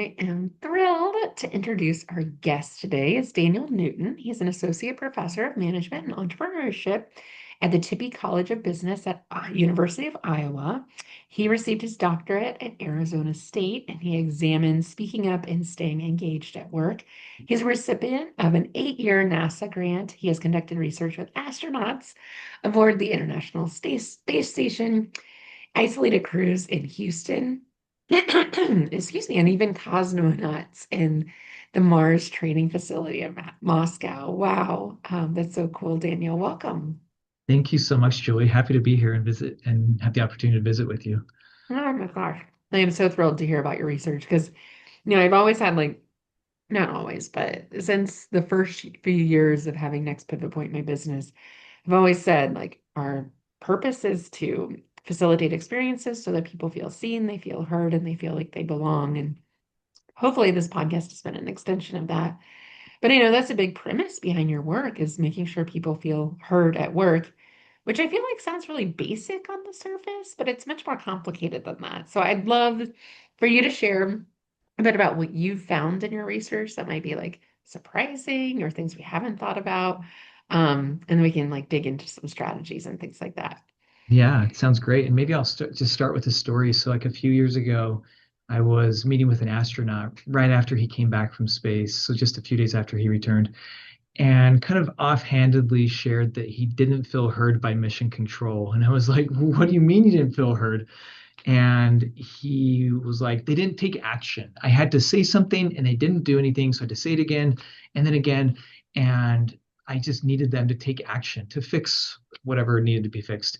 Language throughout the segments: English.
I am thrilled to introduce our guest today. It's Daniel Newton. He's an associate professor of management and entrepreneurship at the Tippie College of Business at University of Iowa. He received his doctorate at Arizona State, and he examines speaking up and staying engaged at work. He's a recipient of an 8-year NASA grant. He has conducted research with astronauts aboard the International Space Station, isolated crews in Houston, excuse me, and even cosmonauts in the Mars training facility in Moscow. Wow, that's so cool, Daniel. Welcome. Thank you so much, Julie. Happy to be here and visit and have the opportunity to visit with you. Oh my gosh. I am so thrilled to hear about your research because, I've always had not always, but since the first few years of having Next Pivot Point in my business, I've always said our purpose is to facilitate experiences so that people feel seen, they feel heard, and they feel like they belong. And hopefully this podcast has been an extension of that. But that's a big premise behind your work is making sure people feel heard at work, which I feel like sounds really basic on the surface, but it's much more complicated than that. So I'd love for you to share a bit about what you've found in your research that might be surprising or things we haven't thought about. And then we can dig into some strategies and things like that. Yeah, it sounds great. And maybe I'll just start with a story. So, like a few years ago, I was meeting with an astronaut right after he came back from space. So, just a few days after he returned, and kind of offhandedly shared that he didn't feel heard by mission control. And I was like, what do you mean you didn't feel heard? And he was like, they didn't take action. I had to say something and they didn't do anything. So I had to say it again and then again. And I just needed them to take action to fix whatever needed to be fixed.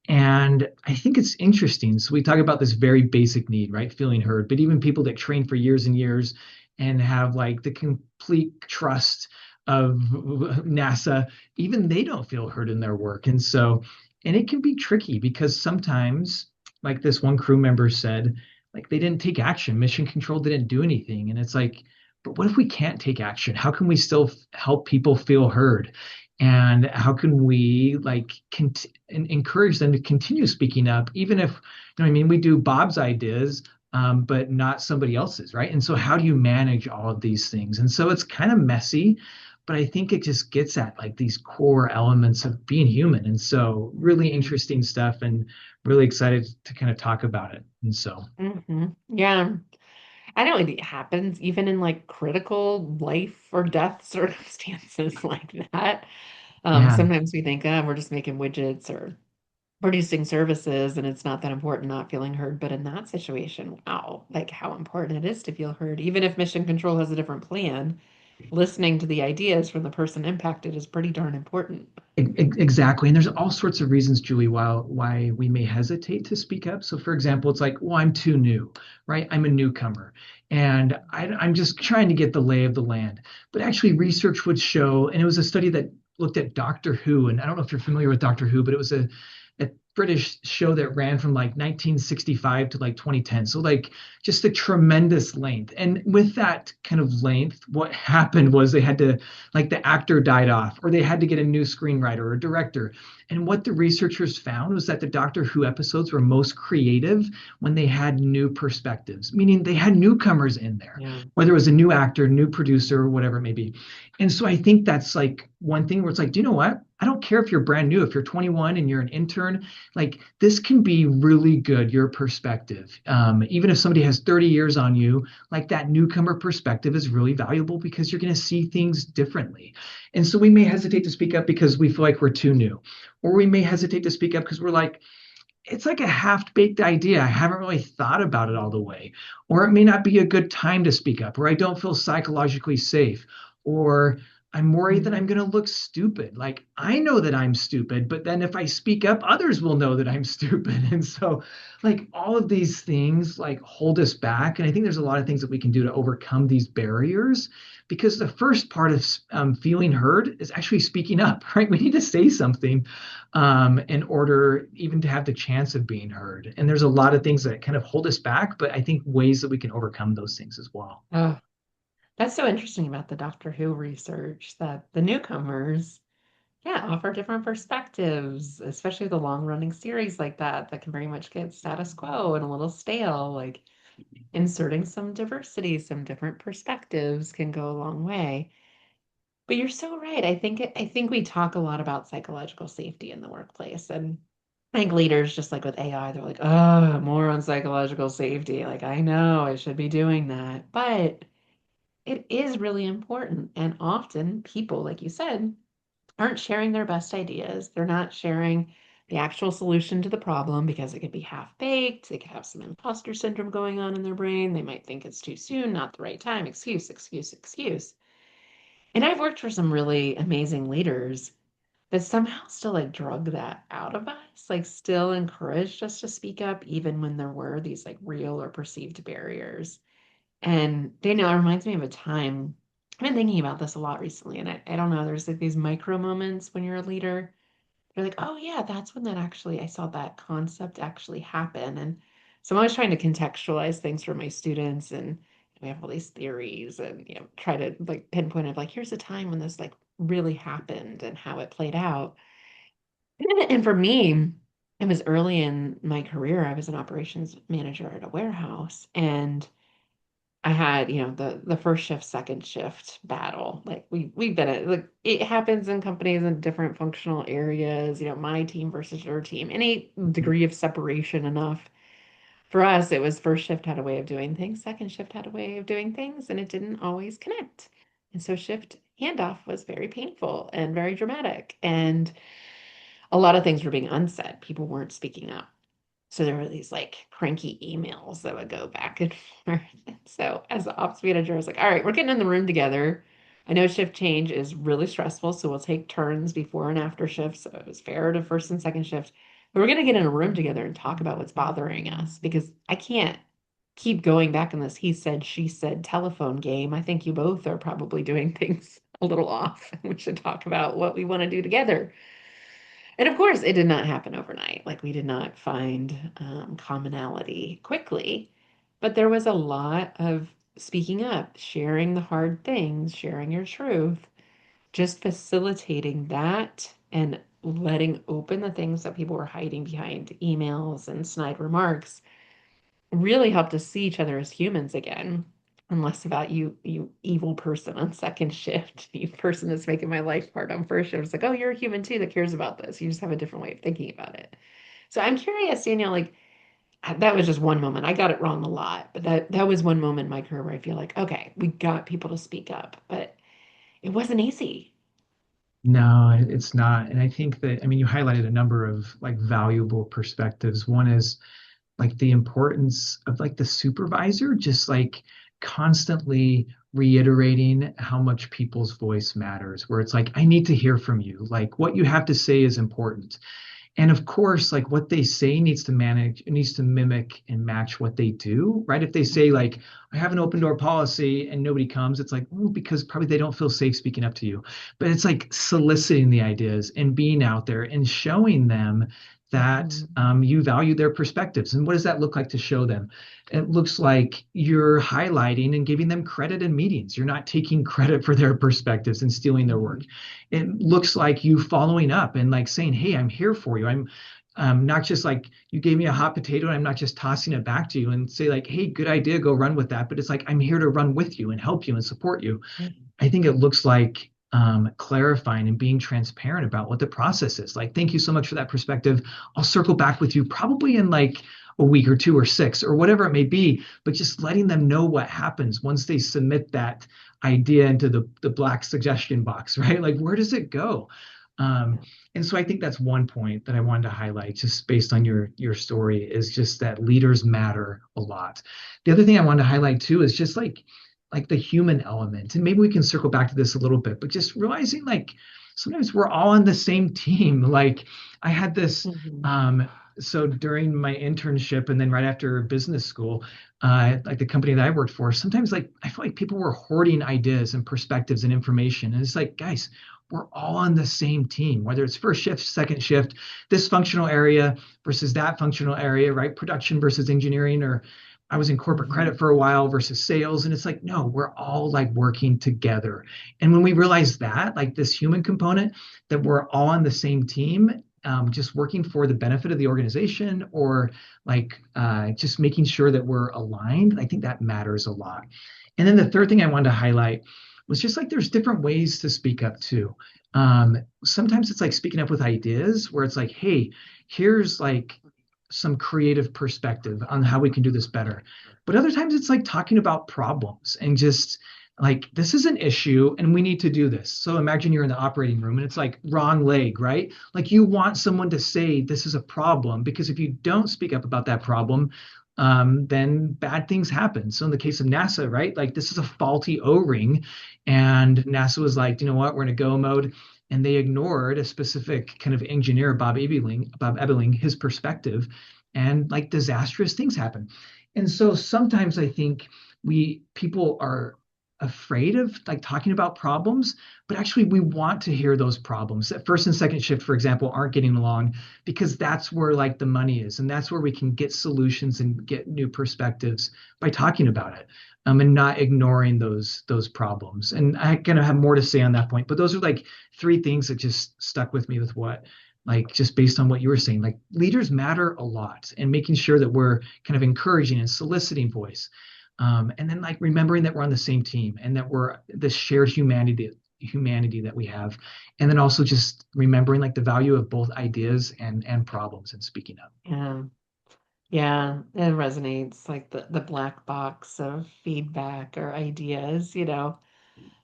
And I think it's interesting. So we talk about this very basic need, right? Feeling heard. But even people that train for years and years and have like the complete trust of NASA, even they don't feel heard in their work. And it can be tricky because sometimes, like this one crew member said, like they didn't take action. Mission Control didn't do anything. And it's like, but what if we can't take action? How can we still help people feel heard? And how can we encourage them to continue speaking up, even if, I mean, we do Bob's ideas, but not somebody else's, right? And so how do you manage all of these things? And so it's kind of messy, but I think it just gets at like these core elements of being human. And so really Mhm. interesting stuff and really excited to kind of talk about it. And so, Yeah. I know it happens even in critical life or death circumstances like that. yeah, Sometimes we think, we're just making widgets or producing services and it's not that important not feeling heard. But in that situation, wow, how important it is to feel heard. Even if mission control has a different plan, listening to the ideas from the person impacted is pretty darn important. exactly. And there's all sorts of reasons, Julie, why we may hesitate to speak up. So, for example, it's like, well, I'm too new, right? I'm a newcomer, and I'm just trying to get the lay of the land. But actually, research would show, and it was a study that looked at Doctor Who, and I don't know if you're familiar with Doctor Who, but it was a British show that ran from like 1965 to like 2010. So like just a tremendous length. And with that kind of length, what happened was they had to like the actor died off or they had to get a new screenwriter or director. And what the researchers found was that the Doctor Who episodes were most creative when they had new perspectives, meaning they had newcomers in there, Yeah. whether it was a new actor, new producer, whatever it may be. And so I think that's like one thing where it's like, do you know what? I don't care if you're brand new, if you're 21 and you're an intern, like this can be really good, your perspective. Even if somebody has 30 years on you, like that newcomer perspective is really valuable because you're going to see things differently. And so we may hesitate to speak up because we feel like we're too new, or we may hesitate to speak up because we're like, it's like a half-baked idea. I haven't really thought about it all the way. Or it may not be a good time to speak up, or I don't feel psychologically safe, or I'm worried that I'm Mhm. going to look stupid. Like I know that I'm stupid, but then if I speak up, others will know that I'm stupid. And so, like all of these things like hold us back. And I think there's a lot of things that we can do to overcome these barriers because the first part of feeling heard is actually speaking up, right? We need to say something in order even to have the chance of being heard. And there's a lot of things that kind of hold us back, but I think ways that we can overcome those things as well. Oh, that's so interesting about the Doctor Who research that the newcomers, yeah, offer different perspectives, especially the long running series like that that can very much get status quo and a little stale. inserting some diversity, some different perspectives can go a long way. But you're so right. I think we talk a lot about psychological safety in the workplace, and I think leaders, just like with AI, they're like, oh, more on psychological safety. Like, I know I should be doing that, but it is really important. And often people, like you said, aren't sharing their best ideas. They're not sharing the actual solution to the problem because it could be half baked. They could have some imposter syndrome going on in their brain. They might think it's too soon, not the right time, excuse, excuse, excuse. And I've worked for some really amazing leaders that somehow still like drug that out of us, like still encouraged us to speak up, even when there were these like real or perceived barriers. And Daniel, it reminds me of a time I've been thinking about this a lot recently, and I don't know, there's like these micro moments when you're a leader. You're like, oh yeah, that's when that actually I saw that concept actually happen. And so I'm always trying to contextualize things for my students, and we have all these theories and try to like pinpoint it like here's a time when this like really happened and how it played out. And for me, it was early in my career. I was an operations manager at a warehouse, and I had, the first shift, second shift battle. Like we've been at like it happens in companies in different functional areas, my team versus your team. Any degree of separation enough. For us, it was first shift had a way of doing things, second shift had a way of doing things, and it didn't always connect. And so shift handoff was very painful and very dramatic. And a lot of things were being unsaid. People weren't speaking up. So there were these like cranky emails that would go back and forth. And so as the ops manager, I was like, all right, we're getting in the room together. I know shift change is really stressful, so we'll take turns before and after shifts. So it was fair to first and second shift. But we're gonna get in a room together and talk about what's bothering us because I can't keep going back in this he said, she said telephone game. I think you both are probably doing things a little off. We should talk about what we want to do together. And of course, it did not happen overnight. Like, we did not find commonality quickly, but there was a lot of speaking up, sharing the hard things, sharing your truth, just facilitating that and letting open the things that people were hiding behind emails and snide remarks really helped us see each other as humans again. And less about you evil person on second shift, you person that's making my life hard on first shift. It's like, oh, you're a human too that cares about this. You just have a different way of thinking about it. So I'm curious, Daniel, like that was just one moment. I got it wrong a lot, but that was one moment in my career where I feel like, okay, we got people to speak up, but it wasn't easy. No, it's not. And I think that, I mean, you highlighted a number of like valuable perspectives. One is like the importance of like the supervisor just like constantly reiterating how much people's voice matters, where it's like, I need to hear from you. Like what you have to say is important. And of course, like what they say needs to manage, it needs to mimic and match what they do, right? If they say Mhm. like, I have an open door policy and nobody comes, it's like, oh, because probably they don't feel safe speaking up to you. But it's like soliciting the ideas and being out there and showing them that Mhm. you value their perspectives. And what does that look like to show them? It looks like you're highlighting and giving them credit in meetings. You're not taking credit for their perspectives and stealing their work. Mhm. It looks like you following up and like saying, hey, I'm here for you. I'm not just like you gave me a hot potato and I'm not just tossing it back to you and say like, hey, good idea, go run with that. But it's like I'm here to run with you and help you and support you. I think it looks like clarifying and being transparent about what the process is. Like, thank you so much for that perspective. I'll circle back with you probably in like a week or two or six or whatever it may be, but just letting them know what happens once they submit that idea into the black suggestion box, right? Like, where does it go? Um, and so I think that's one point that I wanted to highlight, just based on your story, is just that leaders matter a lot. The other thing I wanted to highlight too is just like the human element. And maybe we can circle back to this a little bit, but just realizing like sometimes we're all on the same team. Like I had this Mhm. um so during my internship and then right after business school, like the company that I worked for, sometimes like I feel like people were hoarding ideas and perspectives and information. And it's like, guys, we're all on the same team, whether it's first shift, second shift, this functional area versus that functional area, right? Production versus engineering, or I was in corporate Mhm. credit for a while versus sales. And it's like, no, we're all like working together. And when we realize that, like this human component, that we're all on the same team, just working for the benefit of the organization, or like just making sure that we're aligned. I think that matters a lot. And then the third thing I wanted to highlight was just like there's different ways to speak up too. Sometimes it's like speaking up with ideas where it's like, hey, here's like some creative perspective on how we can do this better. But other times it's like talking about problems and just like this is an issue and we need to do this. So imagine you're in the operating room and it's like wrong leg, right? Like you want someone to say this is a problem, because if you don't speak up about that problem, then bad things happen. So in the case of NASA, right? Like this is a faulty O-ring, and NASA was like, you know what, we're in a go mode. And they ignored a specific kind of engineer, Bob Ebeling, his perspective, and like disastrous things happen. And so sometimes I think we people are afraid of like talking about problems, but actually we want to hear those problems. That first and second shift, for example, aren't getting along, because that's where like the money is, and that's where we can get solutions and get new perspectives by talking about it, and not ignoring those problems. And I kind of have more to say on that point, but those are like three things that just stuck with me with what, like just based on what you were saying, like leaders matter a lot, and making sure that we're kind of encouraging and soliciting voice, and then like remembering that we're on the same team and that we're the shared humanity that we have, and then also just remembering like the value of both ideas and problems and speaking up. Yeah. Yeah, it resonates like the black box of feedback or ideas, you know.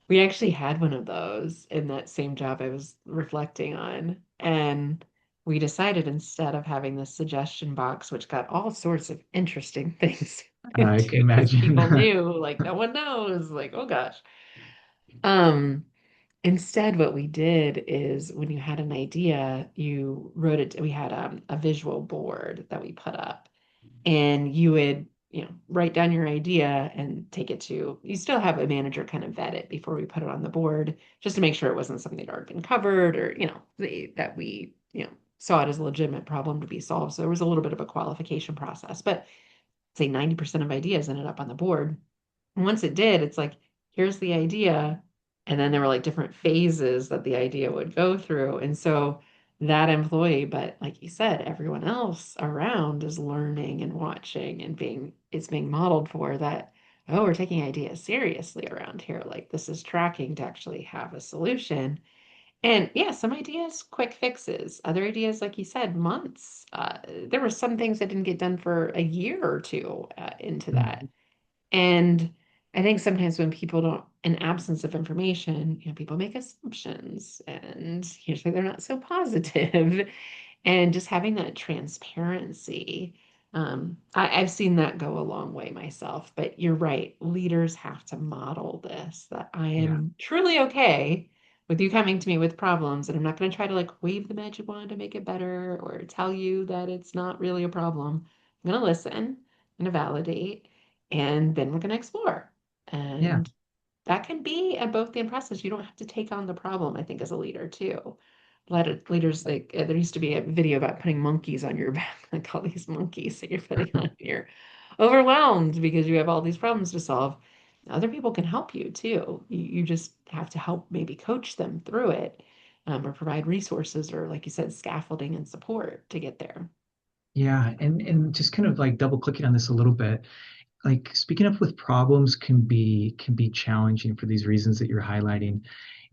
We actually had one of those in that same job I was reflecting on. And we decided instead of having this suggestion box, which got all sorts of interesting things I can into because imagine. people knew, like, no one knows, like, oh gosh. Um, Instead, what we did is when you had an idea, you wrote it, we had a visual board that we put up, and you would, write down your idea and take it to, you still have a manager kind of vet it before we put it on the board, just to make sure it wasn't something that had already been covered, or, that we, saw it as a legitimate problem to be solved. So there was a little bit of a qualification process, but say 90% of ideas ended up on the board. And once it did, it's like, here's the idea. And then there were like different phases that the idea would go through. And so that employee, but like you said, everyone else around is learning and watching and it's being modeled for that. Oh, we're taking ideas seriously around here. Like this is tracking to actually have a solution. And yeah, some ideas, quick fixes. Other ideas, like you said, months. There were some things that didn't get done for a year or two into that. Mhm. And I think sometimes when people don't, in absence of information, people make assumptions and usually they're not so positive. And just having that transparency, I've seen that go a long way myself. But you're right, leaders have to model this, that I Yeah, am truly okay with you coming to me with problems, and I'm not going to try to like wave the magic wand to make it better or tell you that it's not really a problem. I'm going to listen, I'm going to validate, and then we're going to explore. yeah, And that can be a both and process. You don't have to take on the problem, I think, as a leader too. A lot of leaders, like there used to be a video about putting monkeys on your back, like all these monkeys that you're putting on. You're overwhelmed because you have all these problems to solve. Other people can help you too. You just have to help maybe coach them through it, or provide resources, or like you said, scaffolding and support to get there. yeah. And just kind of like double clicking on this a little bit, like speaking up with problems can be challenging for these reasons that you're highlighting.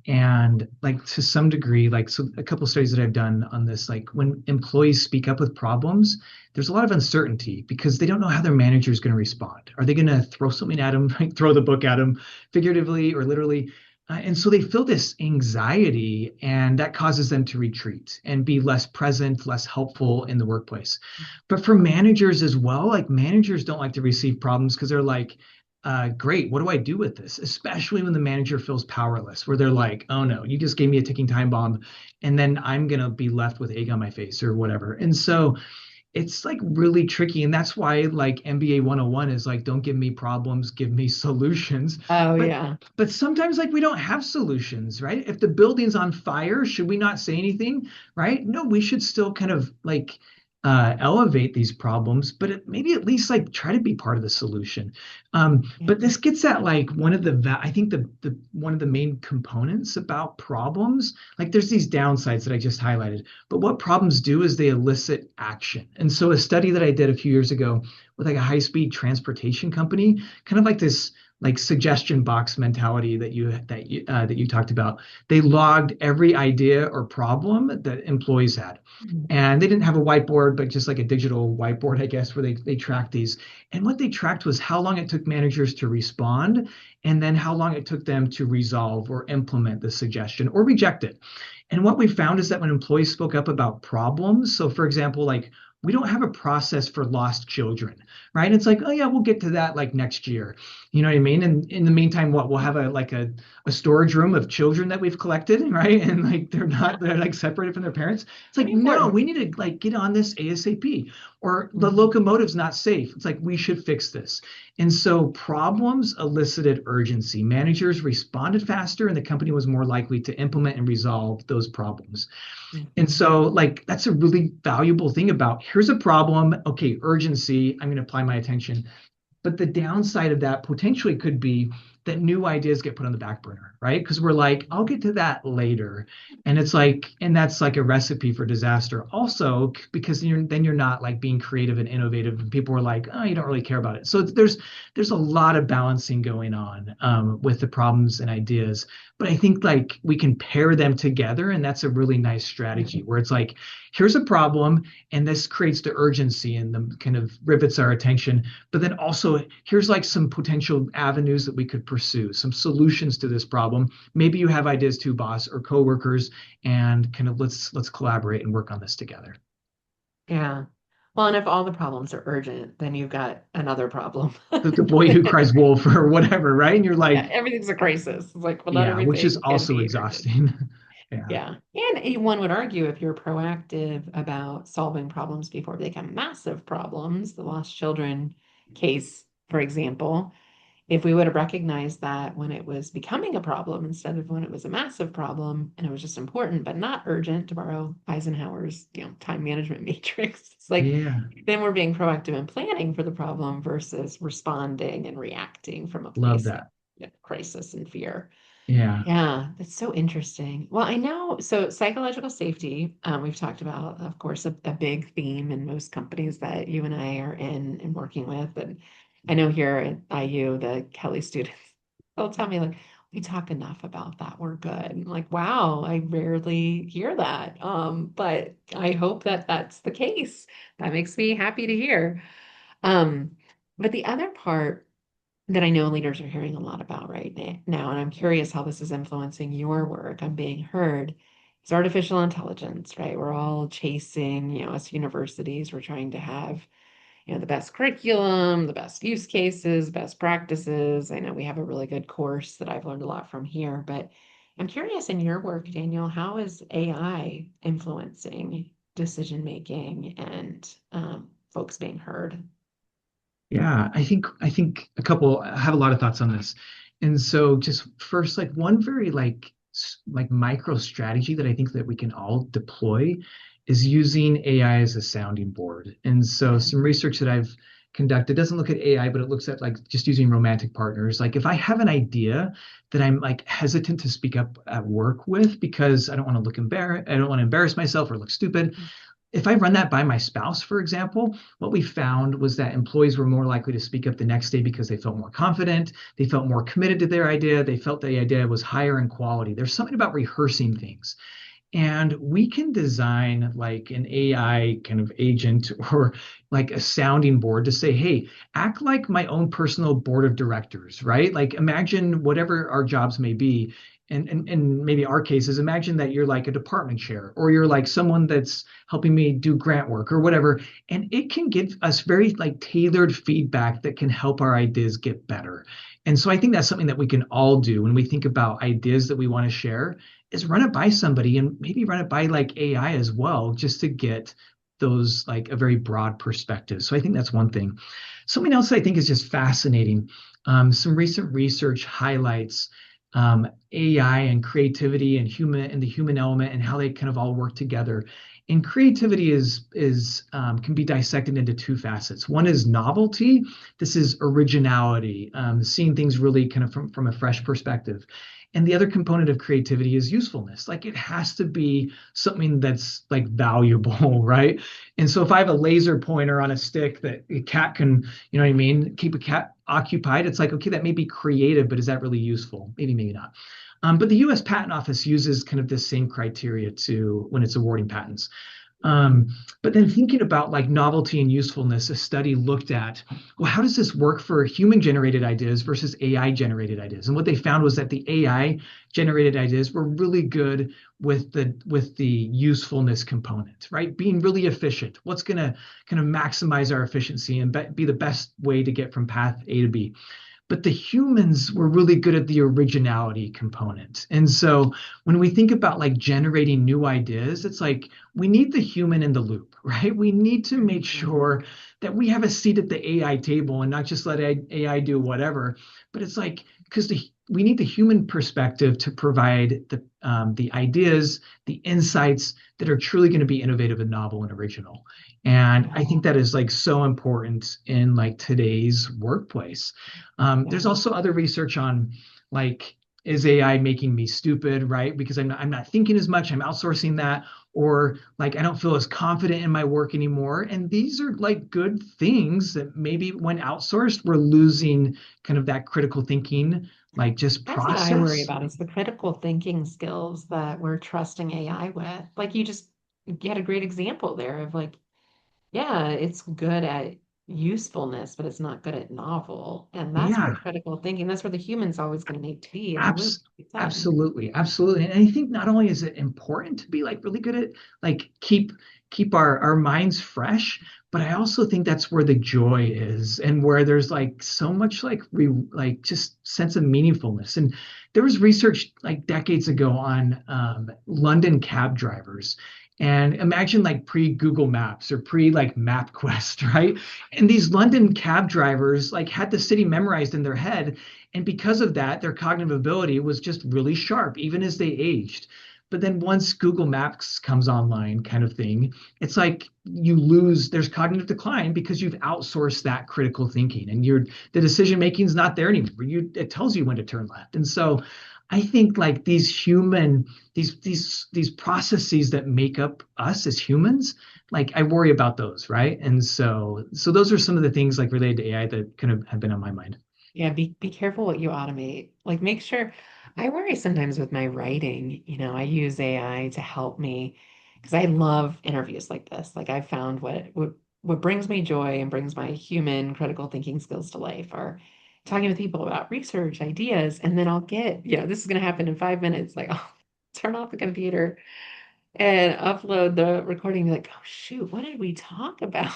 And like to some degree, like so a couple studies that I've done on this, like when employees speak up with problems, there's a lot of uncertainty because they don't know how their manager is going to respond. Are they going to throw something at them, like throw the book at them, figuratively or literally? And so they feel this anxiety, and that causes them to retreat and be less present, less helpful in the workplace. But for managers as well, like managers don't like to receive problems because they're like, great, what do I do with this? Especially when the manager feels powerless, where they're like, oh no, you just gave me a ticking time bomb, and then I'm going to be left with egg on my face or whatever. And so it's like really tricky. And that's why like MBA 101 is like, don't give me problems, give me solutions. Oh But yeah. but sometimes like we don't have solutions, right? If the building's on fire, should we not say anything, right? No, we should still kind of like elevate these problems, but maybe at least like try to be part of the solution. Yeah. But this gets at like one of I think the one of the main components about problems. Like there's these downsides that I just highlighted, but what problems do is they elicit action. And so a study that I did a few years ago with like a high-speed transportation company, kind of like this like suggestion box mentality that you talked about. They logged every idea or problem that employees had, Mhm. and they didn't have a whiteboard, but just like a digital whiteboard, I guess, where they tracked these. And what they tracked was how long it took managers to respond, and then how long it took them to resolve or implement the suggestion or reject it. And what we found is that when employees spoke up about problems, so for example, like we don't have a process for lost children, right? It's like, oh yeah, we'll get to that like next year. You know what I mean? And in the meantime, what we'll have a storage room of children that we've collected, right? And like they're like separated from their parents. It's like, Pretty no, important. we need to like get on this ASAP. Or the Mhm. locomotive's not safe. It's like we should fix this. And so problems elicited urgency. Managers responded faster, and the company was more likely to implement and resolve those problems. And Mhm. so, like, that's a really valuable thing about here's a problem. Okay, urgency. I'm going to apply my attention. But the downside of that potentially could be that new ideas get put on the back burner, right? Because we're like, I'll get to that later. And it's like, and that's like a recipe for disaster. Also, because then you're not like being creative and innovative, and people are like, oh, you don't really care about it. So there's a lot of balancing going on with the problems and ideas. But I think like we can pair them together, and that's a really nice strategy Mhm. where it's like, here's a problem, and this creates the urgency and the kind of rivets our attention, but then also here's like some potential avenues that we could pursue, some solutions to this problem. Maybe you have ideas too, boss or coworkers, and kind of let's collaborate and work on this together. Yeah. Well, and if all the problems are urgent, then you've got another problem. The boy who cries wolf or whatever, right? And you're Yeah, like, everything's a crisis. It's like, well, not yeah, which is everything can also be urgent. exhausting. Yeah. Yeah. And one would argue if you're proactive about solving problems before they become massive problems, the lost children case, for example, if we would have recognized that when it was becoming a problem instead of when it was a massive problem and it was just important but not urgent, to borrow Eisenhower's, time management matrix, it's like Yeah. then we're being proactive in planning for the problem versus responding and reacting from a Love place of that. crisis and fear. Yeah. Yeah, that's so interesting. Well, I know, so psychological safety, we've talked about, of course, a big theme in most companies that you and I are in and working with. And I know here at IU, the Kelly students, they'll tell me, like, we talk enough about that. We're good. I'm like, wow, I rarely hear that. But I hope that that's the case. That makes me happy to hear. Um, but the other part that I know leaders are hearing a lot about right now, and I'm curious how this is influencing your work. I'm being heard. It's artificial intelligence, right? We're all chasing, us universities, we're trying to have, the best curriculum, the best use cases, best practices. I know we have a really good course that I've learned a lot from here, but I'm curious in your work, Daniel, how is AI influencing decision making and folks being heard? Yeah, I think a couple I have a lot of thoughts on this. And so just first, like one very like micro strategy that I think that we can all deploy is using AI as a sounding board. And so Yeah. some research that I've conducted doesn't look at AI, but it looks at like just using romantic partners. Like if I have an idea that I'm like hesitant to speak up at work with because I don't want to embarrass myself or look stupid, if I run that by my spouse, for example, what we found was that employees were more likely to speak up the next day because they felt more confident, they felt more committed to their idea, they felt the idea was higher in quality. There's something about rehearsing things. And we can design like an AI kind of agent or like a sounding board to say, hey, act like my own personal board of directors, right? Like imagine whatever our jobs may be. And maybe our cases, imagine that you're like a department chair or you're like someone that's helping me do grant work or whatever. And it can give us very like tailored feedback that can help our ideas get better. And so I think that's something that we can all do when we think about ideas that we want to share is run it by somebody and maybe run it by like AI as well, just to get those like a very broad perspective. So I think that's one thing. Something else I think is just fascinating. Some recent research highlights AI and creativity and the human element and how they kind of all work together. And creativity is can be dissected into two facets. One is novelty. This is originality, seeing things really kind of from a fresh perspective. And the other component of creativity is usefulness. Like it has to be something that's like valuable, right? And so if I have a laser pointer on a stick that a cat can, you know what I mean, keep a cat occupied, it's like, okay, that may be creative, but is that really useful? Maybe, maybe not. But the US Patent Office uses kind of this same criteria to when it's awarding patents. Um, but then thinking about like novelty and usefulness, a study looked at, well, how does this work for human generated ideas versus AI generated ideas? And what they found was that the AI generated ideas were really good with the usefulness component, right? Being really efficient. What's going to kind of maximize our efficiency and be the best way to get from path A to B? But the humans were really good at the originality component. And so when we think about like generating new ideas, it's like we need the human in the loop, right? We need to make Mhm. sure that we have a seat at the AI table and not just let AI do whatever. But it's like because we need the human perspective to provide the ideas, the insights that are truly going to be innovative and novel and original. And I think that is like so important in like today's workplace. Yeah. There's also other research on like, is AI making me stupid, right? Because I'm not thinking as much, I'm outsourcing that, or like I don't feel as confident in my work anymore. And these are like good things that maybe when outsourced, we're losing kind of that critical thinking, like just That's what I worry process. about is the critical thinking skills that we're trusting AI with. Like you had a great example there of like, yeah, it's good at usefulness, but it's not good at novel. And that's where Yeah. critical thinking, that's where the human's always going to need to be in the loop, Abs- like you said. Absolutely, absolutely. And I think not only is it important to be like really good at like keep our minds fresh, but I also think that's where the joy is and where there's like so much like just sense of meaningfulness. And there was research like decades ago on London cab drivers. And imagine like pre Google Maps or pre like MapQuest, right? And these London cab drivers like had the city memorized in their head, and because of that, their cognitive ability was just really sharp, even as they aged. But then once Google Maps comes online, kind of thing, it's like you lose, there's cognitive decline because you've outsourced that critical thinking and the decision making is not there anymore. It tells you when to turn left. And so I think like these processes that make up us as humans, like I worry about those, right? And so those are some of the things like related to AI that kind of have been on my mind. Yeah, be careful what you automate. Like make sure I worry sometimes with my writing, I use AI to help me because I love interviews like this. Like I found what brings me joy and brings my human critical thinking skills to life are talking with people about research, ideas, and then I'll get, this is gonna happen in 5 minutes. Like I'll turn off the computer and upload the recording, be like, oh shoot, what did we talk about?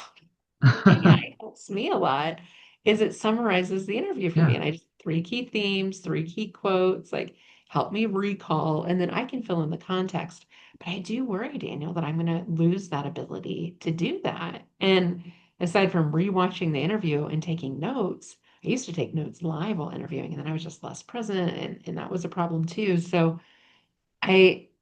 AI helps me a lot is it summarizes the interview for me. Yeah. And I just three key themes, three key quotes, like help me recall, and then I can fill in the context. But I do worry, Daniel, that I'm going to lose that ability to do that. And aside from rewatching the interview and taking notes, I used to take notes live while interviewing, and then I was just less present, and that was a problem too. So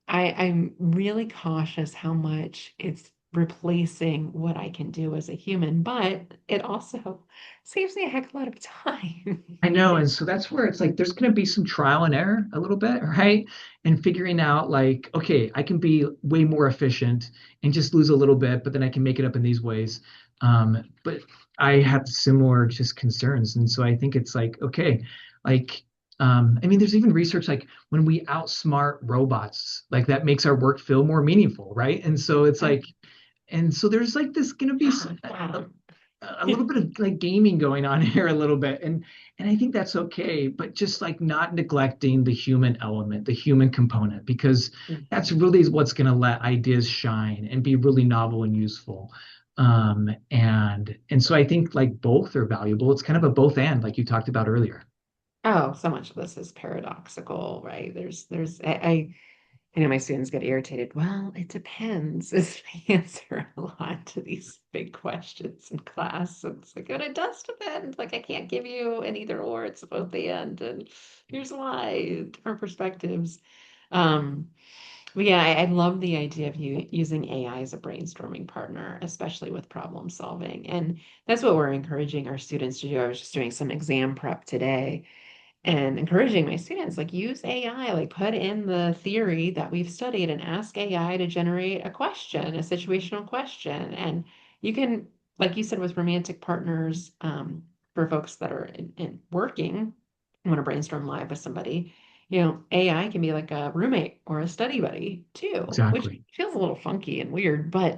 I'm really cautious how much it's replacing what I can do as a human, but it also saves me a heck of a lot of time. I know. And so that's where it's like there's going to be some trial and error a little bit, right? And figuring out like, okay, I can be way more efficient and just lose a little bit, but then I can make it up in these ways. But I have similar just concerns. And so I think it's like, okay, like, I mean, there's even research like when we outsmart robots, like that makes our work feel more meaningful, right? And so it's Right? like, and so there's like this going to be a little bit of like gaming going on here a little bit, and I think that's okay, but just like not neglecting the human element, the human component, because that's Mhm. really what's going to let ideas shine and be really novel and useful. And so I think like both are valuable. It's kind of a both and like you talked about earlier. Oh, so much of this is paradoxical, right? I know my students get irritated. Well, it depends is the answer a lot to these big questions in class. It's like, and it does depend. Like I can't give you an either or, it's both and here's why, different perspectives. Um, But yeah, I love the idea of you using AI as a brainstorming partner, especially with problem solving. And that's what we're encouraging our students to do. I was just doing some exam prep today and encouraging my students, like use AI, like put in the theory that we've studied and ask AI to generate a question, a situational question. And you can, like you said, with romantic partners, for folks that are in working, want to brainstorm live with somebody, AI can be like a roommate or a study buddy too, which Exactly. feels a little funky and weird, but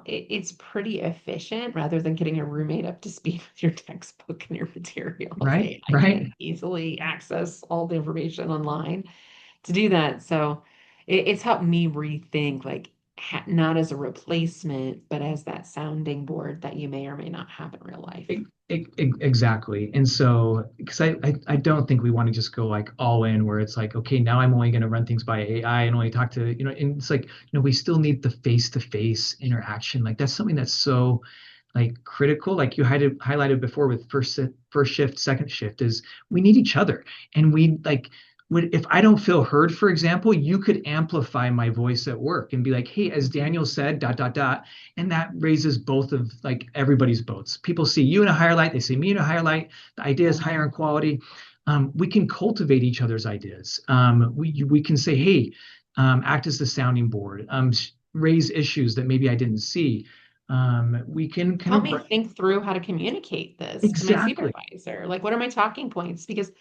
it's pretty efficient rather than getting a roommate up to speed with your textbook and your materials. Right? I Right? can't easily access all the information online to do that. So it's helped me rethink, like, not as a replacement, but as that sounding board that you may or may not have in real life. Exactly. And so, because I don't think we want to just go like all in where it's like, okay, now I'm only going to run things by AI and only talk to, and it's like, we still need the face-to-face interaction. Like that's something that's so like critical. Like you highlighted before with first shift, second shift is we need each other. And we like, if I don't feel heard, for example, you could amplify my voice at work and be like, hey, as Daniel said, dot, dot, dot, and that raises both of like everybody's boats. People see you in a higher light, they see me in a higher light. The idea is higher in quality. We can cultivate each other's ideas. We can say, hey, act as the sounding board, raise issues that maybe I didn't see. We can kind Help of me think through how to communicate this to my exactly, supervisor. Like, what are my talking points? Because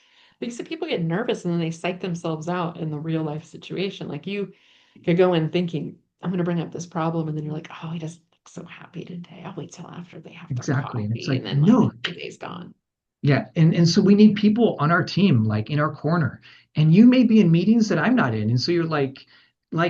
people get nervous and then they psych themselves out in the real life situation. Like, you could go in thinking, I'm going to bring up this problem, and then you're like, oh, he doesn't look so happy today. I'll wait till after they have their exactly. And it's coffee, and like, then like no, the day's gone. yeah, and so we need people on our team, like in our corner. And you may be in meetings that I'm not in. And so you're like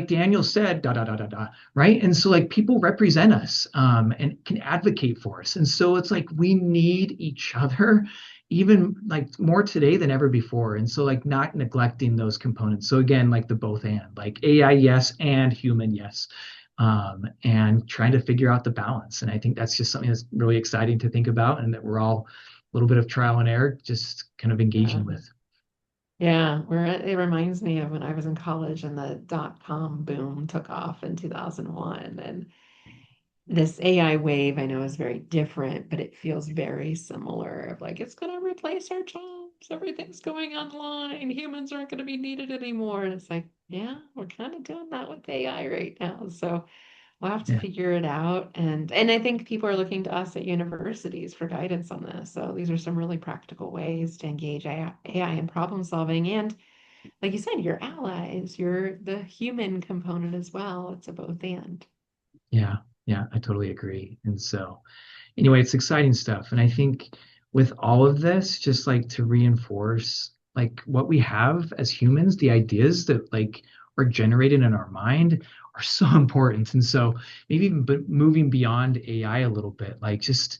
Daniel said, da da da da da, right? And so like people represent us and can advocate for us. And so it's like we need each other even like more today than ever before. And so like not neglecting those components. So again, like the both and like AI, yes, and human, yes. And trying to figure out the balance. And I think that's just something that's really exciting to think about and that we're all little bit of trial and error, just kind of Yeah. engaging with. Yeah, where it reminds me of when I was in college and the dot-com boom took off in 2001. And this AI wave I know is very different, but it feels very similar of like it's going to replace our jobs. Everything's going online. Humans aren't going to be needed anymore. And it's like, yeah, we're kind of doing that with AI right now. So we'll have to Yeah, figure it out. And I think people are looking to us at universities for guidance on this. So these are some really practical ways to engage AI in problem solving. And like you said, you're allies. You're the human component as well. It's a both and. yeah, yeah, I totally agree. And so, anyway, it's exciting stuff. And I think with all of this, just like to reinforce like what we have as humans, the ideas that like are generated in our mind are so important. And so maybe even moving beyond AI a little bit, like just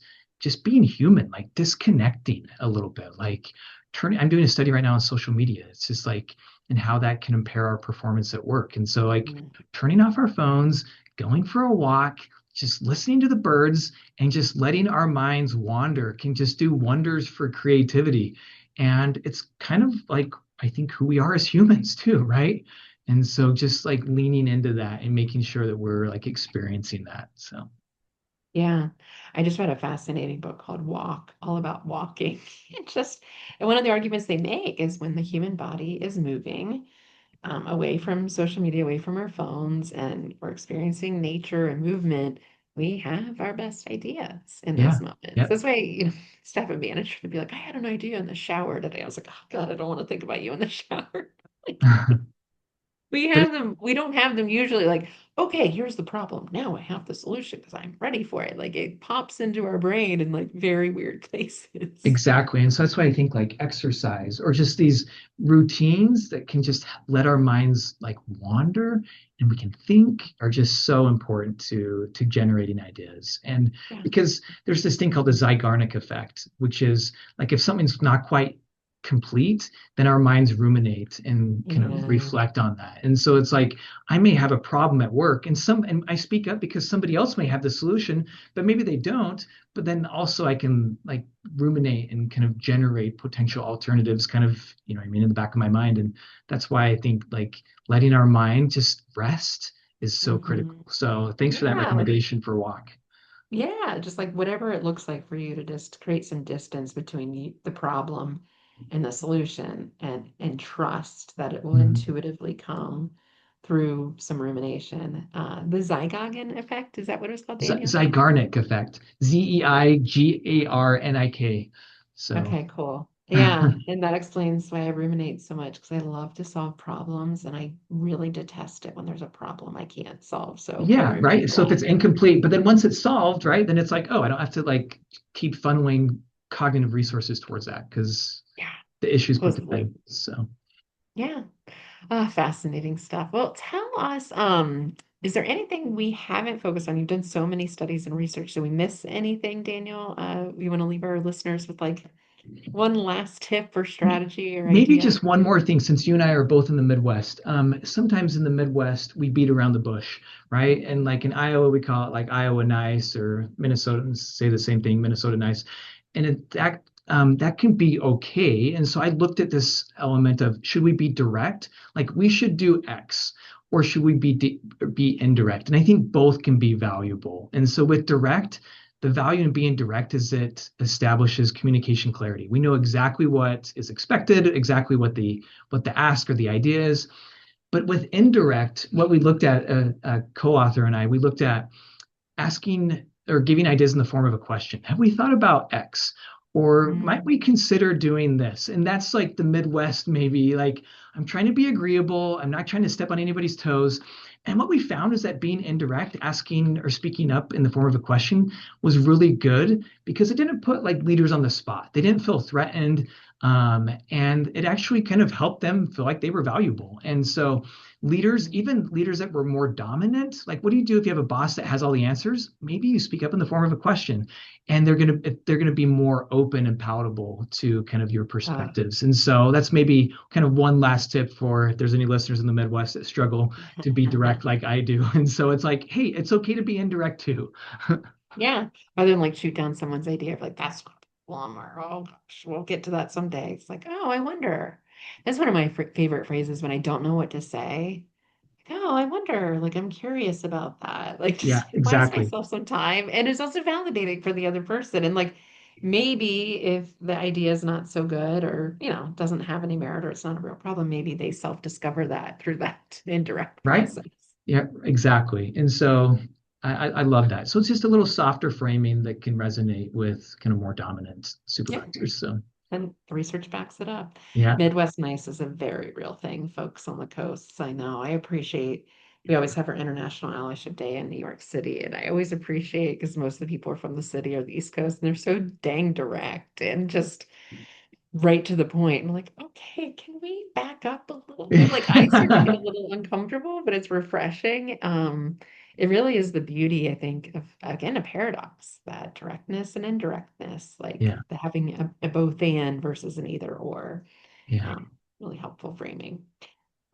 being human, like disconnecting a little bit, like turning. I'm doing a study right now on social media. It's just like and how that can impair our performance at work. And so like Mm. turning off our phones, going for a walk, just listening to the birds and just letting our minds wander can just do wonders for creativity. And it's kind of like, I think, who we are as humans too, right? And so just like leaning into that and making sure that we're like experiencing that. So, Yeah, I just read a fascinating book called Walk, all about walking. And one of the arguments they make is when the human body is moving away from social media, away from our phones, and we're experiencing nature and movement, we have our best ideas in those yeah, moments. yeah. That's why, staff and manager would be like, I had an idea in the shower today. I was like, oh God, I don't want to think about you in the shower. Like, we But have them, we don't have them usually like, okay, here's the problem. Now I have the solution because I'm ready for it. Like it pops into our brain in like very weird places. exactly. And so that's why I think like exercise or just these routines that can just let our minds like wander and we can think are just so important to generating ideas. And Yeah. because there's this thing called the Zeigarnik effect, which is like if something's not quite complete, then our minds ruminate and kind of Yeah. reflect on that. And so it's like I may have a problem at work, and I speak up because somebody else may have the solution, but maybe they don't. But then also I can like ruminate and kind of generate potential alternatives, kind of, I mean, in the back of my mind. And that's why I think like letting our mind just rest is so critical. Hmm. So thanks for that Yeah, like recommendation for a walk. yeah, just like whatever it looks like for you to just create some distance between the problem and the solution and trust that it will Mhm. intuitively come through some rumination. The Zygogen effect, is that what it was called, Daniel? Zygarnik effect. Zeigarnik. So, Okay, cool. Yeah, and that explains why I ruminate so much because I love to solve problems and I really detest it when there's a problem I can't solve. So I yeah, right. ruminate a So if lot. it's incomplete, but then once it's solved, right, then it's like, oh, I don't have to like keep funneling cognitive resources towards that because Yeah, the issue's put to close the loop. bed. So, Yeah. Fascinating stuff. Well, tell us, is there anything we haven't focused on? You've done so many studies and research. Did we miss anything, Daniel? You want to leave our listeners with like one last tip or strategy or maybe idea? just one more thing, since you and I are both in the Midwest. Sometimes in the Midwest, we beat around the bush, right? And like in Iowa, we call it like Iowa nice, or Minnesotans say the same thing, Minnesota nice. And that can be okay. And so I looked at this element of, should we be direct? Like we should do X, or should we be indirect? And I think both can be valuable. And so with direct, the value in being direct is it establishes communication clarity. We know exactly what is expected, exactly what the ask or the idea is. But with indirect, what we looked at, a co-author and I, we looked at asking or giving ideas in the form of a question. Have we thought about X? Or might Mm, we consider doing this? And that's like the Midwest, maybe like I'm trying to be agreeable. I'm not trying to step on anybody's toes. And what we found is that being indirect, asking or speaking up in the form of a question was really good because it didn't put like leaders on the spot. They didn't feel threatened. And it actually kind of helped them feel like they were valuable. And so leaders, mm, even leaders that were more dominant, like what do you do if you have a boss that has all the answers? Maybe you speak up in the form of a question, and they're gonna be more open and palatable to kind of your uh, perspectives. And so that's maybe kind of one last tip for if there's any listeners in the Midwest that struggle to be direct like I do. And so it's like, hey, it's okay to be indirect too. yeah. Rather than like shoot down someone's idea of like, that's not a problem or, oh gosh, we'll get to that someday. It's like, oh, I wonder. That's one of my favorite phrases when I don't know what to say. Oh, I wonder, like I'm curious about that. Like Yeah, just buys exactly. myself some time and it's also validating for the other person. And like maybe if the idea is not so good or, doesn't have any merit or it's not a real problem, maybe they self-discover that through that indirect Right? process. Yeah, exactly. And so I love that. So it's just a little softer framing that can resonate with kind of more dominant Yeah. supervisors. So And the research backs it up. yeah. Midwest nice is a very real thing, folks on the coasts. I know. I appreciate we always have our International Allyship Day in New York City, and I always appreciate because most of the people are from the city or the East Coast, and they're so dang direct and just right to the point. I'm like, okay, can we back up a little bit? Like I start to get a little uncomfortable, but it's refreshing. It really is the beauty, I think, of again a paradox, that directness and indirectness, like Yeah. the having a both and versus an either or. Yeah. Um, really helpful framing.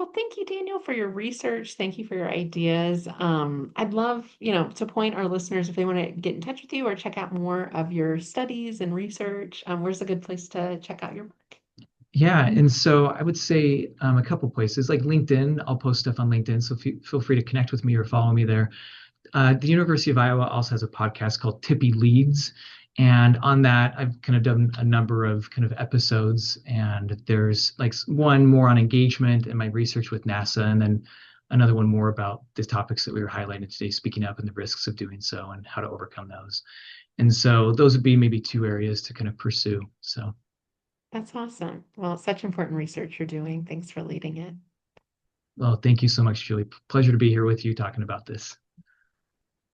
Well, thank you, Daniel, for your research. Thank you for your ideas. I'd love, to point our listeners if they want to get in touch with you or check out more of your studies and research. Where's a good place to check out your work? Yeah. And so I would say a couple places like LinkedIn. I'll post stuff on LinkedIn. So feel free to connect with me or follow me there. The University of Iowa also has a podcast called Tippy Leads. And on that, I've kind of done a number of kind of episodes. And there's like one more on engagement and my research with NASA, and then another one more about the topics that we were highlighting today, speaking up and the risks of doing so and how to overcome those. And so those would be maybe two areas to kind of pursue. So, That's awesome. Well, it's such important research you're doing. Thanks for leading it. well, thank you so much, Julie. Pleasure to be here with you talking about this.